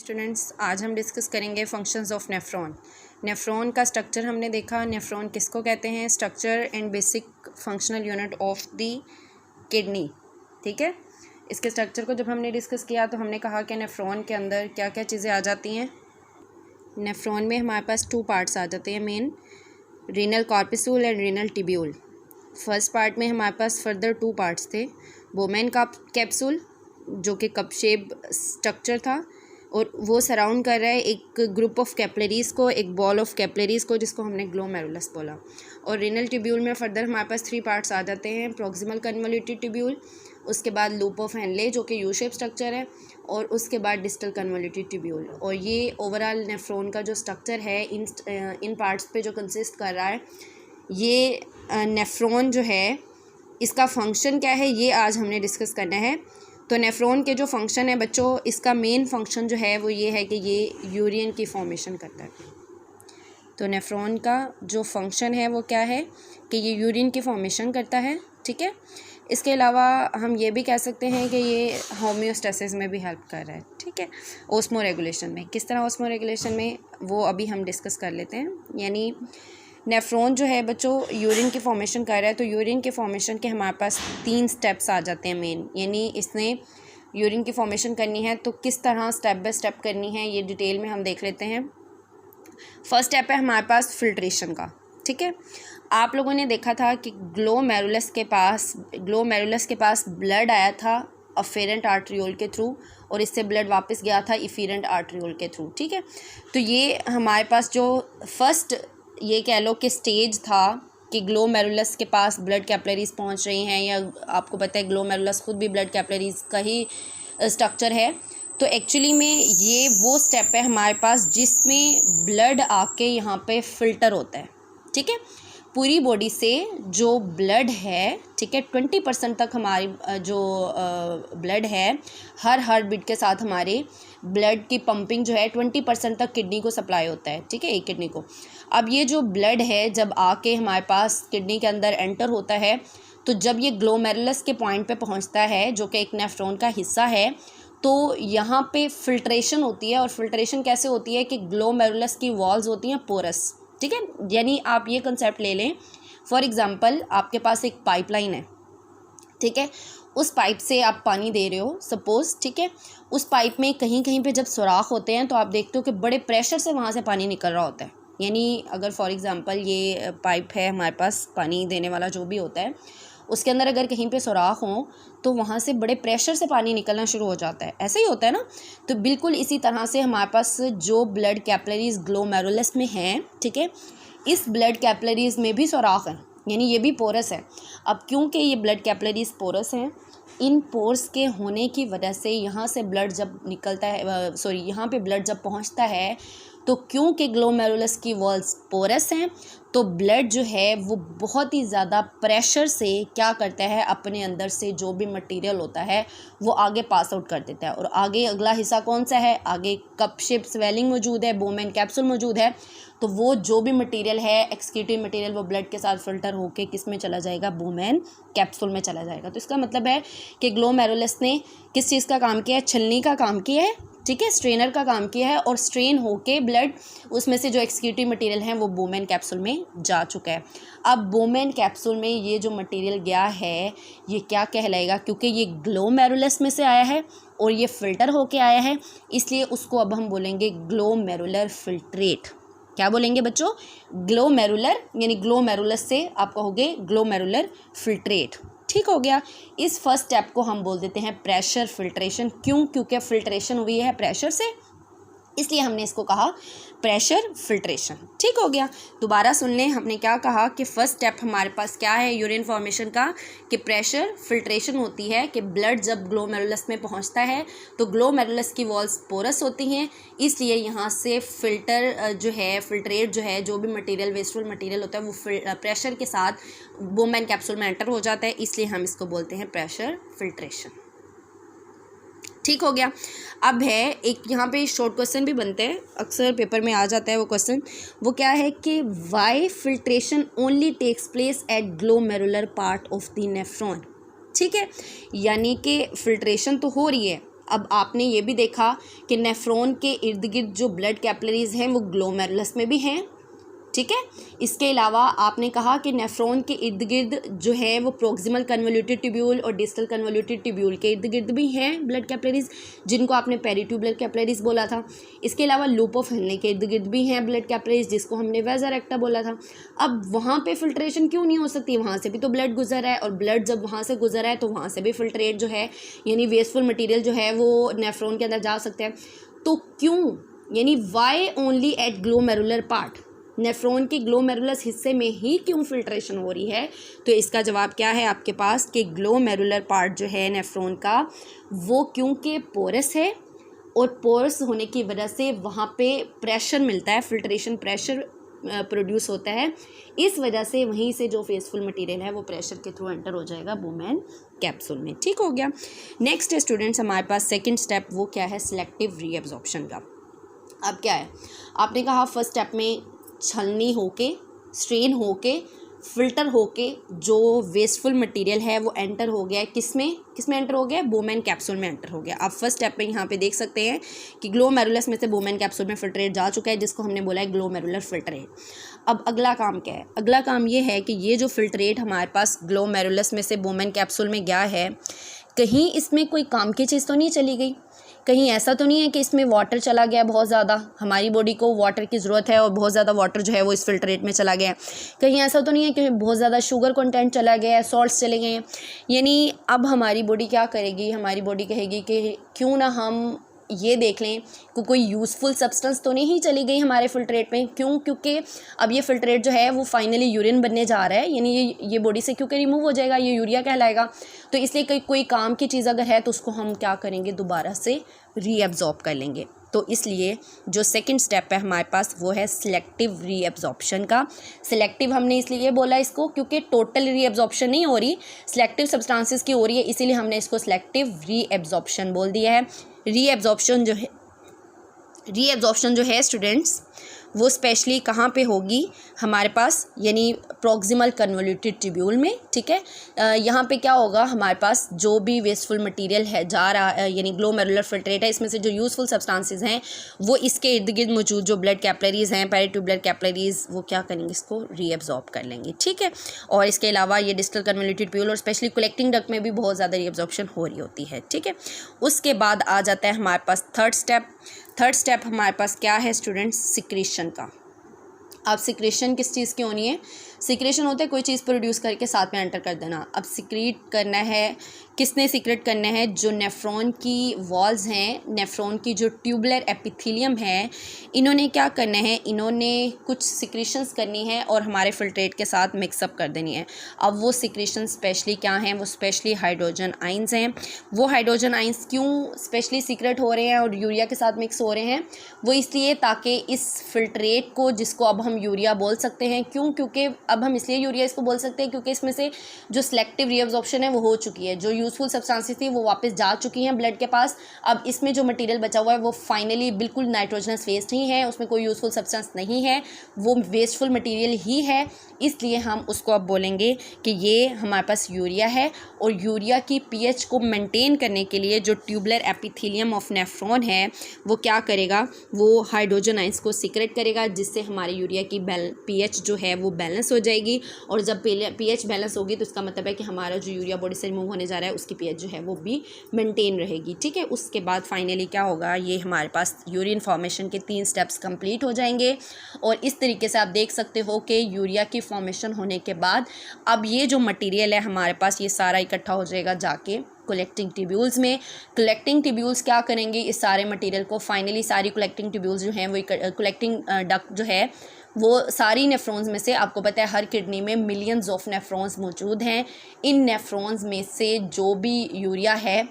Students, आज हम discuss करेंगे फंक्शंस ऑफ नेफ्रॉन। नेफ्रॉन का स्ट्रक्चर हमने देखा। नेफ्रॉन किसको कहते हैं? Structure and basic functional unit of the kidney. ठीक है, इसके स्ट्रक्चर को जब हमने डिस्कस किया तो हमने कहा कि नेफ्रॉन के अंदर क्या क्या चीज़ें आ जाती हैं। नेफ्रॉन में हमारे पास 2 पार्ट्स आ जाते हैं main, renal corpuscle and renal tubule. First part में हमारे पास फर्दर 2 पार्ट्स थे, बोमेन कैप्सूल जो कि कप शेप स्ट्रक्चर था और वो सराउंड कर रहा है एक ग्रुप ऑफ कैपिलरीज़ को, एक बॉल ऑफ कैपिलरीज़ को, जिसको हमने ग्लोमेरुलस बोला। और रीनल ट्यूब्यूल में फर्दर हमारे पास 3 पार्ट्स आ जाते हैं, प्रॉक्सिमल कन्वोल्यूटेड ट्यूब्यूल, उसके बाद लूप ऑफ हेनले जो कि यू शेप स्ट्रक्चर है, और उसके बाद डिस्टल कन्वोल्यूटेड ट्यूब्यूल। और ये ओवरऑल नेफ्रॉन का जो स्ट्रक्चर है इन पार्ट्स पे जो कंसिस्ट कर रहा है। ये नेफ्रॉन जो है इसका फंक्शन क्या है ये आज हमने डिस्कस करना है। तो नेफ्रॉन के जो फंक्शन है बच्चों, इसका मेन फंक्शन जो है वो ये है कि ये यूरिन की फॉर्मेशन करता है। तो नेफ्रॉन का जो फंक्शन है वो क्या है कि ये यूरिन की फॉर्मेशन करता है। ठीक है, इसके अलावा हम ये भी कह सकते हैं कि ये होम्योस्टेसिस में भी हेल्प कर रहा है। ठीक है, ऑस्मो रेगुलेशन में। किस तरह ऑस्मो रेगुलेशन में, वो अभी हम डिस्कस कर लेते हैं। यानी नेफ्रॉन जो है बच्चों यूरिन की फॉर्मेशन कर रहा है, तो यूरिन के फॉर्मेशन के हमारे पास 3 स्टेप्स आ जाते हैं मेन। यानी इसने यूरिन की फॉर्मेशन करनी है तो किस तरह स्टेप बाय स्टेप करनी है ये डिटेल में हम देख लेते हैं। फर्स्ट स्टेप है हमारे पास फिल्ट्रेशन का। ठीक है, आप लोगों ने देखा था कि ग्लोमेरुलस के पास ब्लड आया था अफेरेंट आर्ट्रियोल के थ्रू, और इससे ब्लड वापस गया था इफेरेंट आर्ट्रियोल के थ्रू। ठीक है, तो ये हमारे पास जो फर्स्ट ये कह लो कि स्टेज था कि ग्लोमेरुलस के पास ब्लड कैपिलरीज पहुंच रही हैं, या आपको पता है ग्लोमेरुलस खुद भी ब्लड कैपिलरीज का ही स्ट्रक्चर है। तो एक्चुअली में ये वो स्टेप है हमारे पास जिसमें ब्लड आके यहाँ पे फ़िल्टर होता है। ठीक है, पूरी बॉडी से जो ब्लड है, ठीक है, 20% तक हमारी जो ब्लड है, हर हार्ट बीट के साथ हमारे ब्लड की पंपिंग जो है 20% तक किडनी को सप्लाई होता है। ठीक है, एक किडनी को। अब ये जो ब्लड है जब आके हमारे पास किडनी के अंदर एंटर होता है, तो जब ये ग्लोमेरुलस के पॉइंट पे पहुंचता है जो कि एक नेफ्रॉन का हिस्सा है, तो यहाँ पे फिल्ट्रेशन होती है। और फिल्ट्रेशन कैसे होती है कि ग्लोमेरुलस की वॉल्स होती हैं पोरस। ठीक है, यानी आप ये कंसेप्ट ले लें, फॉर एग्जांपल आपके पास एक पाइपलाइन है। ठीक है, उस पाइप से आप पानी दे रहे हो सपोज़। ठीक है, उस पाइप में कहीं कहीं पे जब सुराख होते हैं तो आप देखते हो कि बड़े प्रेशर से वहाँ से पानी निकल रहा होता है। यानी अगर फॉर एग्जांपल ये पाइप है हमारे पास, पानी देने वाला जो भी होता है, उसके अंदर अगर कहीं पे सुराख हो तो वहाँ से बड़े प्रेशर से पानी निकलना शुरू हो जाता है। ऐसे ही होता है ना। तो बिल्कुल इसी तरह से हमारे पास जो ब्लड कैपिलरीज ग्लोमेरुलस में हैं, ठीक है, इस ब्लड कैपिलरीज में भी सुराख है, यानी ये भी पोरस है। अब क्योंकि ये ब्लड कैपिलरीज पोरस हैं, इन पोर्स के होने की वजह से यहाँ से ब्लड जब निकलता है, यहाँ पे ब्लड जब पहुँचता है, तो क्योंकि ग्लोमेरुलस की वॉल्स पोरस हैं, तो ब्लड जो है वो बहुत ही ज़्यादा प्रेशर से क्या करता है, अपने अंदर से जो भी मटेरियल होता है वो आगे पास आउट कर देता है। और आगे अगला हिस्सा कौन सा है? आगे कप शेप स्वेलिंग मौजूद है, बोमेन कैप्सूल मौजूद है। तो वो जो भी मटेरियल है, एक्सक्रीटिव मटेरियल, वो ब्लड के साथ फिल्टर होके किस में चला जाएगा? बोमेन कैप्सूल में चला जाएगा। तो इसका मतलब है कि ग्लोमेरुलस ने किस चीज़ का काम किया है? छलनी का काम किया है। ठीक है, स्ट्रेनर का काम किया है, और स्ट्रेन होके ब्लड उसमें से जो एक्सक्रीटिव मटेरियल है वो बोमेन कैप्सूल में जा चुका है। अब बोमेन कैप्सूल में ये जो मटेरियल गया है ये क्या कहलाएगा? क्योंकि ये ग्लोमेरुलस में से आया है और ये फ़िल्टर होके आया है, इसलिए उसको अब हम बोलेंगे ग्लोमेरुलर फिल्ट्रेट। क्या बोलेंगे बच्चों? ग्लोमेरुलर, यानी ग्लोमेरुलस से आप कहोगे ग्लोमेरुलर फिल्ट्रेट। ठीक हो गया। इस फर्स्ट स्टेप को हम बोल देते हैं प्रेशर फिल्ट्रेशन। क्यों? क्योंकि फिल्ट्रेशन हुई है प्रेशर से, इसलिए हमने इसको कहा प्रेशर फिल्ट्रेशन। ठीक हो गया। दोबारा सुन लें, हमने क्या कहा कि फर्स्ट स्टेप हमारे पास क्या है यूरिन फॉर्मेशन का, कि प्रेशर फिल्ट्रेशन होती है। कि ब्लड जब ग्लोमेरुलस में पहुंचता है तो ग्लोमेरुलस की वॉल्स पोरस होती हैं, इसलिए यहाँ से फिल्टर जो है, फिल्ट्रेट जो है, जो भी मटेरियल वेस्टफुल मटेरियल होता है वो प्रेशर के साथ बोमेन कैप्सूल में एंटर हो जाता है, इसलिए हम इसको बोलते हैं प्रेशर फिल्ट्रेशन। ठीक हो गया। अब है एक यहाँ पे शॉर्ट क्वेश्चन भी बनते हैं, अक्सर पेपर में आ जाता है वो क्वेश्चन। वो क्या है कि why filtration only takes place at glomerular part of the nephron. ठीक है, यानी कि फिल्ट्रेशन तो हो रही है, अब आपने ये भी देखा कि नेफ्रॉन के इर्द गिर्द जो ब्लड कैपिलरीज हैं वो ग्लोमेरुलस में भी हैं, ठीक है। इसके अलावा आपने कहा कि नेफ्रॉन के इर्द गिर्द जो है वो प्रोक्सिमल कन्वोल्यूटेड ट्यूब्यूल और डिस्टल कन्वोल्यूटेड ट्यूब्यूल के इर्द गिर्द भी हैं ब्लड कैपिलरीज, जिनको आपने पेरिट्यूबुलर कैपिलरीज बोला था। इसके अलावा लूप ऑफ हेनले के इर्द गिर्द भी हैं ब्लड कैपिलरीज, जिसको हमने वेजा रेक्टा बोला था। अब वहाँ पे फिल्ट्रेशन क्यों नहीं हो सकती? वहाँ से भी तो ब्लड गुजर है, और ब्लड जब वहाँ से गुजर है तो वहाँ से भी फिल्ट्रेट जो है यानी वेस्टफुल मटीरियल जो है वो नेफ्रॉन के अंदर जा सकते हैं। तो क्यों, यानी why only at glomerular part, nephron के ग्लोमेरुलस हिस्से में ही क्यों फिल्ट्रेशन हो रही है? तो इसका जवाब क्या है आपके पास कि ग्लोमेरुलर पार्ट जो है नेफ्रॉन का वो क्योंकि पोरस है, और पोरस होने की वजह से वहाँ पे प्रेशर मिलता है, फिल्ट्रेशन प्रेशर प्रोड्यूस होता है। इस वजह से वहीं से जो फेसफुल मटेरियल है वो प्रेशर के थ्रू एंटर हो जाएगा बुमेन कैप्सूल में। ठीक हो गया। नेक्स्ट स्टूडेंट्स हमारे पास सेकंड स्टेप वो क्या है? सिलेक्टिव रीएब्जॉर्प्शन का। अब क्या है, आपने कहा फर्स्ट स्टेप में छलनी होके, स्ट्रेन होके, फिल्टर होके जो वेस्टफुल मटेरियल है वो एंटर हो गया है, किसमें एंटर हो गया? बुमेन कैप्सूल में एंटर हो गया। आप फर्स्ट स्टेप पे यहाँ पे देख सकते हैं कि ग्लोमेरुलस में से बुमेन कैप्सूल में फिल्ट्रेट जा चुका है, जिसको हमने बोला है ग्लोमेरुलर फिल्ट्रेट। अब अगला काम क्या है? अगला काम ये है कि ये जो फिल्ट्रेट हमारे पास ग्लोमेरुलस में से बुमेन कैप्सूल में गया है, कहीं इसमें कोई काम की चीज़ तो नहीं चली गई? कहीं ऐसा तो नहीं है कि इसमें वाटर चला गया बहुत ज़्यादा, हमारी बॉडी को वाटर की ज़रूरत है और बहुत ज़्यादा वाटर जो है वो इस फिल्ट्रेट में चला गया है? कहीं ऐसा तो नहीं है कि बहुत ज़्यादा शुगर कंटेंट चला गया है, सॉल्ट्स चले गए हैं? यानी अब हमारी बॉडी क्या करेगी? हमारी बॉडी कहेगी कि क्यों ना हम ये देख लें कि कोई यूज़फुल सब्सटेंस तो नहीं चली गई हमारे फिल्ट्रेट में। क्यों? क्योंकि अब ये फिल्ट्रेट जो है वो फाइनली यूरिन बनने जा रहा है, यानी ये बॉडी से क्योंकि रिमूव हो जाएगा, ये यूरिया कहलाएगा। तो इसलिए कोई काम की चीज़ अगर है तो उसको हम क्या करेंगे? दोबारा से रीएब्जॉर्ब कर लेंगे। तो इसलिए जो सेकंड स्टेप है हमारे पास वो है सिलेक्टिव रीएब्जॉर्प्शन का। सिलेक्टिव हमने इसलिए बोला इसको क्योंकि टोटल रीएब्जॉर्प्शन नहीं हो रही, सिलेक्टिव सब्सटेंसेस की हो रही है, इसीलिए हमने इसको सिलेक्टिव रीएब्जॉर्प्शन बोल दिया है। रीएब्जॉर्प्शन जो है स्टूडेंट्स वो स्पेशली कहाँ पे होगी हमारे पास? यानी प्रॉक्सिमल कन्वोल्यूटेड ट्यूब्यूल में, ठीक है। यहाँ पे क्या होगा? हमारे पास जो भी वेस्टफुल मटेरियल है जा रहा है, यानी ग्लोमेरुलर फिल्ट्रेट है, इसमें से जो यूज़फुल सब्सटेंसेस हैं वो इसके इर्द गिर्द मौजूद जो ब्लड कैपिलरीज हैं, पेरिट्यूबुलर कैपिलरीज, वो क्या करेंगे? इसको रीएब्जॉर्ब कर लेंगे, ठीक है। और इसके अलावा ये डिस्टल कन्वोल्यूटेड ट्यूब्यूल और स्पेशली कलेक्टिंग डक्ट में भी बहुत ज़्यादा रीएब्जॉर्प्शन हो रही होती है, ठीक है। उसके बाद आ जाता है हमारे पास थर्ड स्टेप हमारे पास क्या है स्टूडेंट्स? सिक्रीशन का। अब सिक्रेशन किस चीज़ की होनी है? सिक्रेशन होता है कोई चीज़ प्रोड्यूस करके साथ में एंटर कर देना। अब सिक्रीट करना है, किसने सिक्रेट करना है? जो नेफ्रॉन की वॉल्स हैं, नेफ्रॉन की जो ट्यूबुलर एपिथेलियम है, इन्होंने क्या करना है? इन्होंने कुछ सिक्रेशंस करनी है और हमारे फिल्ट्रेट के साथ मिक्सअप कर देनी है। अब वो सिक्रेशन स्पेशली क्या हैं? वो स्पेशली हाइड्रोजन आइंस हैं। वो हाइड्रोजन आइंस क्यों स्पेशली सीक्रेट हो रहे हैं और यूरिया के साथ मिक्स हो रहे हैं? वो इसलिए ताकि इस फिल्ट्रेट को, जिसको अब हम यूरिया बोल सकते हैं, क्यों? क्योंकि अब हम इसलिए यूरिया इसको बोल सकते हैं क्योंकि इसमें से जो सिलेक्टिव रीअब्जॉर्प्शन है वो हो चुकी है, जो यूज़फुल सब्सटेंसेस थी वो वापस जा चुकी हैं ब्लड के पास। अब इसमें जो मटेरियल बचा हुआ है वो फाइनली बिल्कुल नाइट्रोजनस वेस्ट ही है, उसमें कोई यूज़फुल सब्सटेंस नहीं है, वो वेस्टफुल मटेरियल ही है। इसलिए हम उसको अब बोलेंगे कि ये हमारे पास यूरिया है। और यूरिया की पीएच को मेंटेन करने के लिए जो ट्यूबुलर एपिथेलियम ऑफ नेफ्रॉन है वो क्या करेगा? वो हाइड्रोजन आइंस को सीक्रेट करेगा, जिससे हमारे यूरिया की पीएच जो है वो बैलेंस हो जाएगी। और जब पीएच बैलेंस होगी तो इसका मतलब है कि हमारा जो यूरिया बॉडी से रिमूव होने जा रहा है उसकी पीएच जो है वो भी मेंटेन रहेगी, ठीक है। उसके बाद फाइनली क्या होगा? ये हमारे पास यूरिन फॉर्मेशन के 3 स्टेप्स कंप्लीट हो जाएंगे। और इस तरीके से आप देख सकते हो कि यूरिया की फॉर्मेशन होने के बाद अब ये जो मटेरियल है हमारे पास ये सारा इकट्ठा हो जाएगा जाके कलेक्टिंग ट्यूब्यूल्स में। कलेक्टिंग ट्यूब्यूल्स क्या करेंगे? इस सारे मटेरियल को फाइनली सारी कलेक्टिंग ट्यूब्यूल्स जो हैं वो कलेक्टिंग डक्ट जो है वो सारी नेफ्रॉन्स में से, आपको पता है हर किडनी में मिलियंस ऑफ नेफ्रॉन्स मौजूद हैं। इन नेफ्रॉन्स में से जो भी यूरिया है,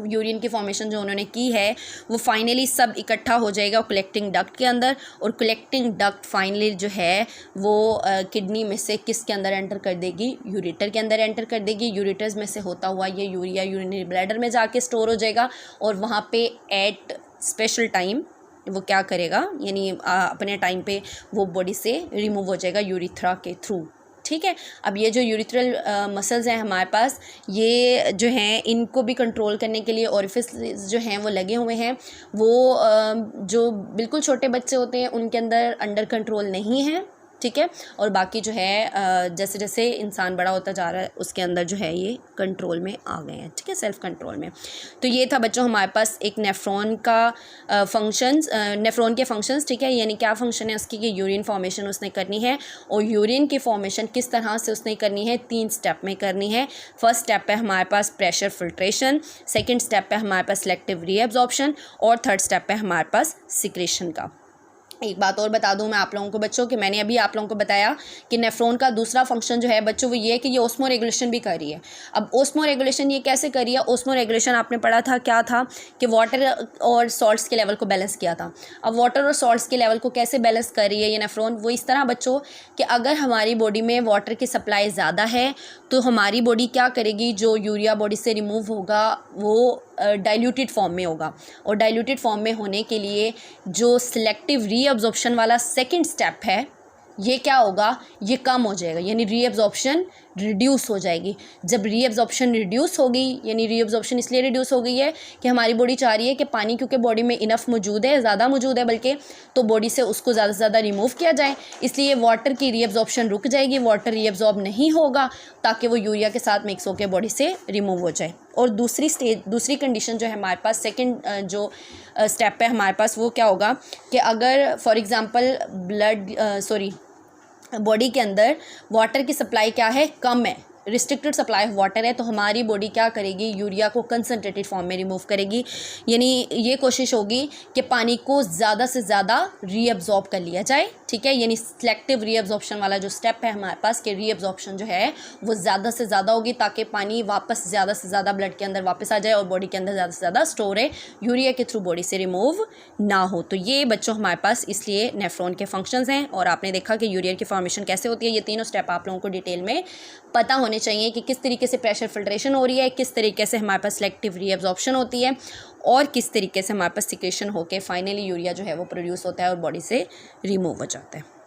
यूरिन की फॉर्मेशन जो उन्होंने की है वो फाइनली सब इकट्ठा हो जाएगा कलेक्टिंग डक्ट के अंदर। और कलेक्टिंग डक्ट फाइनली जो है वो किडनी में से किसके अंदर एंटर कर देगी? यूरेटर के अंदर एंटर कर देगी। यूरेटर्स में से होता हुआ ये यूरिया यूरिनरी ब्लैडर में जाके स्टोर हो जाएगा और वहाँ पे एट स्पेशल टाइम वो क्या करेगा? यानी अपने टाइम पे वो बॉडी से रिमूव हो जाएगा यूरिथ्रा के थ्रू, ठीक है। अब ये जो यूरिथ्रल मसल्स हैं हमारे पास, ये जो हैं इनको भी कंट्रोल करने के लिए ओरिफिस जो हैं वो लगे हुए हैं। वो जो बिल्कुल छोटे बच्चे होते हैं उनके अंडर कंट्रोल नहीं है, ठीक है। और बाकी जो है जैसे जैसे इंसान बड़ा होता जा रहा है उसके अंदर जो है ये कंट्रोल में आ गए हैं, ठीक है, सेल्फ कंट्रोल में। तो ये था बच्चों हमारे पास एक नेफ्रॉन का फंक्शंस, नेफ्रॉन के फंक्शंस, ठीक है। यानी क्या फंक्शन है उसकी कि यूरिन फॉर्मेशन उसने करनी है, और यूरिन की फॉर्मेशन किस तरह से उसने करनी है, 3 स्टेप में करनी है। फर्स्ट स्टेप है हमारे पास प्रेशर फिल्ट्रेशन, सेकेंड स्टेप है हमारे पास सिलेक्टिव रीएब्जॉर्प्शन, और थर्ड स्टेप है हमारे पास सिक्रेशन का। एक बात और बता दूं मैं आप लोगों को बच्चों कि मैंने अभी आप लोगों को बताया कि नेफ्रॉन का दूसरा फंक्शन जो है बच्चों वो ये है कि ये ओस्मो रेगुलेशन भी कर रही है। अब ओस्मो रेगुलेशन ये कैसे कर रही है? ओस्मो रेगुलेशन आपने पढ़ा था क्या था कि वाटर और सॉल्ट्स के लेवल को बैलेंस किया था। अब वाटर और सॉल्ट्स के लेवल को कैसे बैलेंस कर रही है ये नेफ्रॉन? वो इस तरह बच्चों कि अगर हमारी बॉडी में वाटर की सप्लाई ज़्यादा है तो हमारी बॉडी क्या करेगी, जो यूरिया बॉडी से रिमूव होगा वो डाइल्यूटेड फॉर्म में होगा, और डाइल्यूटेड फॉर्म में होने के लिए जो सिलेक्टिव रीअब्जॉर्प्शन वाला सेकंड स्टेप है ये क्या होगा, ये कम हो जाएगा, यानी रीअब्जॉर्प्शन रिड्यूस हो जाएगी। जब रीअब्जॉर्प्शन रिड्यूस होगी, यानी रीअब्जॉर्प्शन इसलिए रिड्यूस हो गई है कि हमारी बॉडी चाह रही है कि पानी क्योंकि बॉडी में इनफ मौजूद है, ज़्यादा मौजूद है बल्कि, तो बॉडी से उसको ज़्यादा से ज़्यादा रिमूव किया जाए, इसलिए वाटर की रीअब्जॉर्प्शन रुक जाएगी, वाटर रीअब्जॉर्ब नहीं होगा ताकि वो यूरिया के साथ मिक्स होकर बॉडी से रिमूव हो जाए। और दूसरी कंडीशन जो है हमारे पास, सेकेंड जो स्टेप है हमारे पास, वो क्या होगा कि अगर फॉर एग्ज़ाम्पल बॉडी के अंदर वाटर की सप्लाई क्या है, कम है, रिस्ट्रिक्टेड सप्लाई ऑफ वाटर है, तो हमारी बॉडी क्या करेगी, यूरिया को कंसनट्रेटेड फॉर्म में रिमूव करेगी। यानी ये कोशिश होगी कि पानी को ज़्यादा से ज़्यादा रीअब्जॉर्ब कर लिया जाए, ठीक है। यानी सिलेक्टिव रीअब्जॉर्प्शन वाला जो स्टेप है हमारे पास कि रीअब्जॉर्प्शन जो है वो ज़्यादा से ज़्यादा होगी ताकि पानी वापस ज़्यादा से ज़्यादा ब्लड के अंदर वापस आ जाए और बॉडी के अंदर ज़्यादा से ज़्यादा स्टोर है, यूरिया के थ्रू बॉडी से रिमूव ना हो। तो ये बच्चों हमारे पास इसलिए नेफ्रॉन के फंक्शंस हैं। और आपने देखा कि यूरिया की फॉर्मेशन कैसे होती है, ये तीनों स्टेप आप लोगों को डिटेल में पता होने चाहिए कि किस तरीके से प्रेशर फिल्ट्रेशन हो रही है, किस तरीके से हमारे पास सिलेक्टिव रीअब्जॉर्प्शन होती है, और किस तरीके से हमारे पास सिक्रेशन होकर फाइनली यूरिया जो है वो प्रोड्यूस होता है और बॉडी से रिमूव हो जाता है।